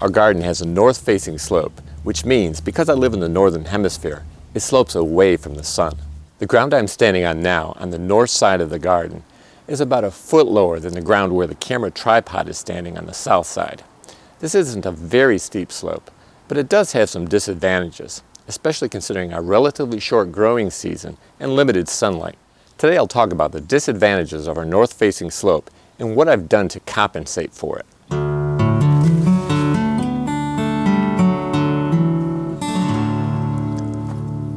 Our garden has a north-facing slope, which means because I live in the northern hemisphere, it slopes away from the sun. The ground I'm standing on now, on the north side of the garden, is about a foot lower than the ground where the camera tripod is standing on the south side. This isn't a very steep slope, but it does have some disadvantages, especially considering our relatively short growing season and limited sunlight. Today I'll talk about the disadvantages of our north-facing slope and what I've done to compensate for it.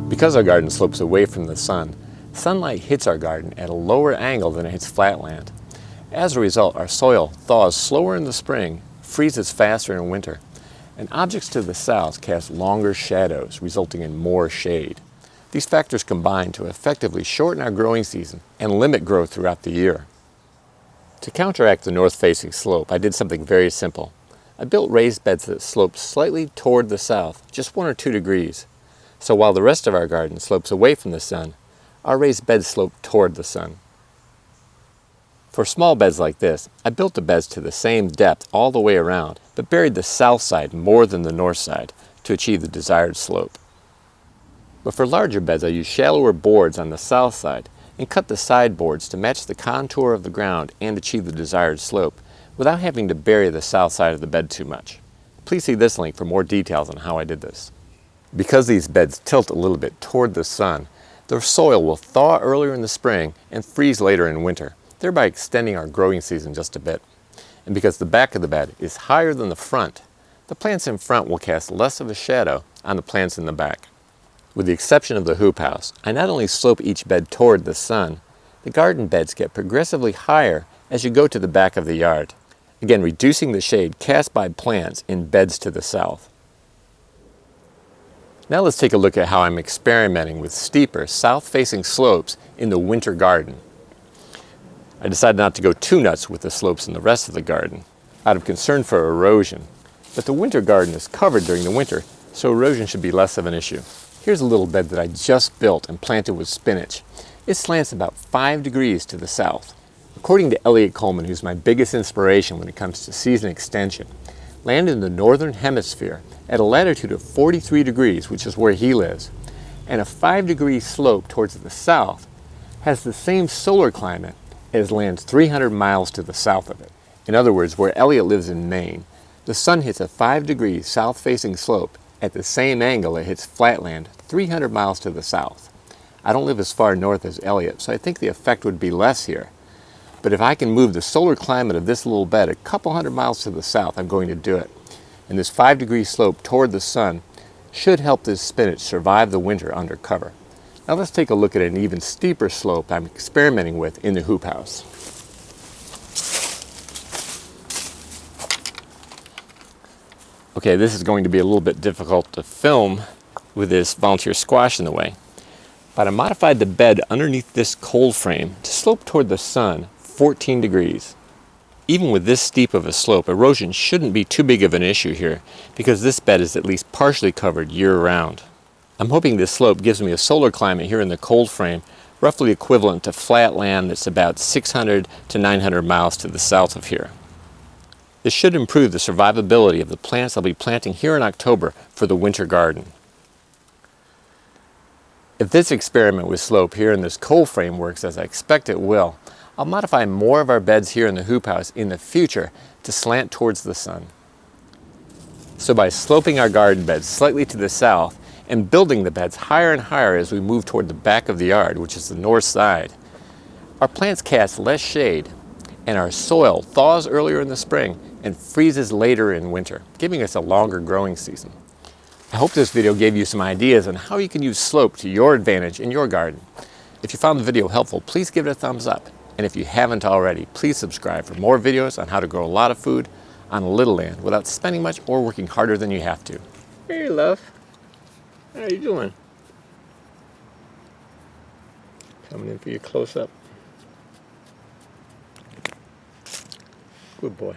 Because our garden slopes away from the sun, sunlight hits our garden at a lower angle than it hits flat land. As a result, our soil thaws slower in the spring, freezes faster in winter, and objects to the south cast longer shadows, resulting in more shade. These factors combine to effectively shorten our growing season and limit growth throughout the year. To counteract the north-facing slope, I did something very simple. I built raised beds that sloped slightly toward the south, just 1 or 2 degrees. So while the rest of our garden slopes away from the sun, our raised beds slope toward the sun. For small beds like this, I built the beds to the same depth all the way around, but buried the south side more than the north side to achieve the desired slope. But for larger beds, I used shallower boards on the south side and cut the side boards to match the contour of the ground and achieve the desired slope without having to bury the south side of the bed too much. Please see this link for more details on how I did this. Because these beds tilt a little bit toward the sun, the soil will thaw earlier in the spring and freeze later in winter, thereby extending our growing season just a bit. And because the back of the bed is higher than the front, the plants in front will cast less of a shadow on the plants in the back. With the exception of the hoop house, I not only slope each bed toward the sun, the garden beds get progressively higher as you go to the back of the yard, again reducing the shade cast by plants in beds to the south. Now let's take a look at how I'm experimenting with steeper south-facing slopes in the winter garden. I decided not to go too nuts with the slopes in the rest of the garden, out of concern for erosion. But the winter garden is covered during the winter, so erosion should be less of an issue. Here's a little bed that I just built and planted with spinach. It slants about 5 degrees to the south. According to Elliot Coleman, who's my biggest inspiration when it comes to season extension, land in the northern hemisphere at a latitude of 43 degrees, which is where he lives, and a 5-degree slope towards the south, has the same solar climate as lands 300 miles to the south of it. In other words, where Elliot lives in Maine, the sun hits a 5-degree south-facing slope at the same angle it hits flatland 300 miles to the south. I don't live as far north as Elliot, so I think the effect would be less here. But if I can move the solar climate of this little bed a couple hundred miles to the south, I'm going to do it. And this 5-degree slope toward the sun should help this spinach survive the winter under cover. Now let's take a look at an even steeper slope I'm experimenting with in the hoop house. Okay, this is going to be a little bit difficult to film with this volunteer squash in the way. But I modified the bed underneath this cold frame to slope toward the sun 14 degrees. Even with this steep of a slope, erosion shouldn't be too big of an issue here because this bed is at least partially covered year-round. I'm hoping this slope gives me a solar climate here in the cold frame roughly equivalent to flat land that's about 600 to 900 miles to the south of here. This should improve the survivability of the plants I'll be planting here in October for the winter garden. If this experiment with slope here in this cold frame works as I expect it will, I'll modify more of our beds here in the hoop house in the future to slant towards the sun. So by sloping our garden beds slightly to the south and building the beds higher and higher as we move toward the back of the yard, which is the north side, our plants cast less shade and our soil thaws earlier in the spring and freezes later in winter, giving us a longer growing season. I hope this video gave you some ideas on how you can use slope to your advantage in your garden. If you found the video helpful, please give it a thumbs up. And if you haven't already, please subscribe for more videos on how to grow a lot of food on a little land without spending much or working harder than you have to. Hey, love. How are you doing? Coming in for your close-up. Good boy.